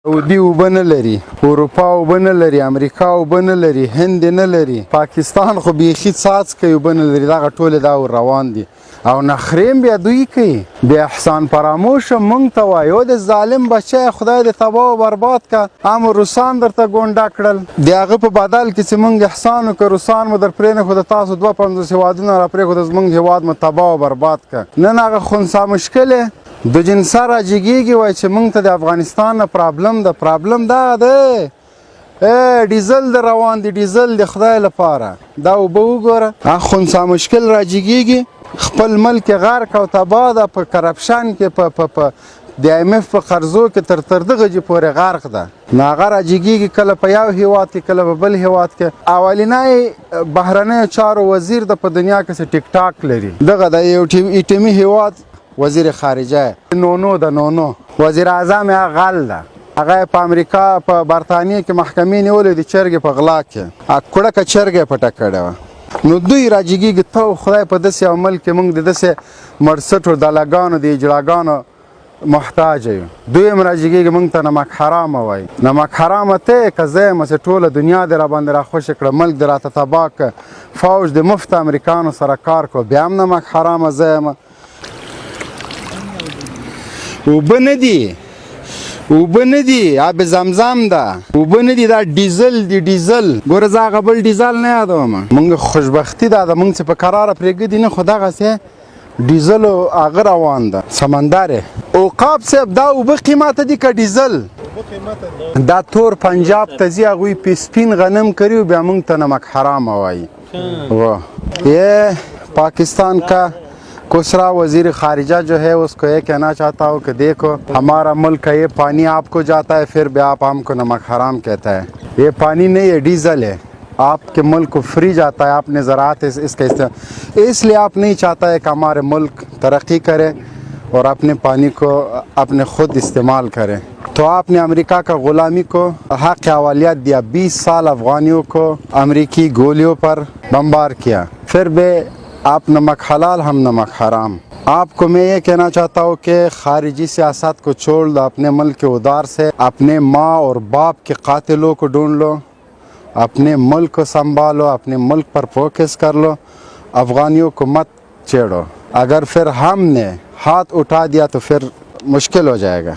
سعودي اوبه نه لري، اروپا اوبه نه لري، امریکا اوبه نه لري، هند نه لري، پاکستان خو بیخي څاڅکی اوبه نه لري. دغه ټولې دا ور روان دي او نخرې بیا دوی کوي. بیا احسان فراموش موږ ته وایي او د ظالم بچی خدای دې تباه و برباد که. هم روسان درته ګونډه کړل، د هغه په بدل کې چې موږ احسان وکړو روسان مو در پرېنښود، تاسو 52 هېوادونه را پرېښود، زموږ هېواد مو تباه و برباد که. نن هغه خنثی مشکل د جنسه راجګېږي وایي چې موږ ته د افغانستان نه پرابلم ده. پرابلم دا دی ډیزل د روان دي، ډیزل د خدای لپاره. دا اوبه وګوره، هغه خنثی مشکل راجګېږي، خپل ملک غرق او تباه ده، په کرپشن کې په د IMF په قرضو کې تر دغه جې پورې غرق ده. نو هغه راجګېږي کله په یو هېواد کې کله په بل هېواد کې. اولنی بهرنیو چارو وزیر د په دنیا کې ټیک ټاک لري، دغه د یو ایټمي هېواد وزیر خارجه نونو ده، نونو وزیر اعظم یې غل ده. هغه په امریکا په برطانیه کې محکمې نیولې د چرګې په غلا کې کوړکه چرګ یې پټه کړې وه. نو دوی راجګېږي ته خدای په داسې یو ملک کې موږ د داسې مرسټو دلګانو د اجړاګانو محتاج یو. دوی هم راجګېږي موږ ته نمک حرامه وایي. نمک حرامه ته که زه یم چې ټوله دنیا دې راباندې راخوشې کړه، ملک دې راته تباه کړه، فوج د مفت امریکانو سره کار کړو، بیا هم نمک حرامه زه یم. اوبه نه دي، اوبه نه دي، آب زمزم ده، اوبه نه دي، دا ډیزل دی، ډیزل. ګوره زه هغه بل ډیزل نه یادوم. موږ خوشبختي دا ده موږ چې په کراره پرېږدي نه، خو دغسې ډیزل هغه روان ده سمندر. عقاب صاحب دا اوبه قیمته دي که ډیزل؟ دا تور پنجاب ته ځي، هغوی سپین غنم کري بیا موږ ته نمک حرامه وایي. یہ پاکستان کا کوسرا وزیر خارجہ جو ہے اس کو یہ کہنا چاہتا ہوں کہ دیکھو ہمارا ملک ہے، یہ پانی آپ کو جاتا ہے پھر بھی آپ ہم کو نمک حرام کہتا ہے. یہ پانی نہیں ہے، ڈیزل ہے. آپ کے ملک کو فری جاتا ہے، آپ نے زراعت اس کا استعمال، اس لیے آپ نہیں چاہتا ہے کہ ہمارے ملک ترقی کرے اور اپنے پانی کو اپنے خود استعمال کرے. تو آپ نے امریکہ کا غلامی کو حق اولویت دیا، 20 سال افغانیوں کو امریکی گولیوں پر بمبار کیا، پھر بھی آپ نمک حلال ہم نمک حرام. آپ کو میں یہ کہنا چاہتا ہوں کہ خارجی سیاست کو چھوڑ دو، اپنے ملک کے ادار سے اپنے ماں اور باپ کے قاتلوں کو ڈھونڈ لو، اپنے ملک کو سنبھالو، اپنے ملک پر فوکس کر لو، افغانیوں کو مت چھیڑو. اگر پھر ہم نے ہاتھ اٹھا دیا تو پھر مشکل ہو جائے گا.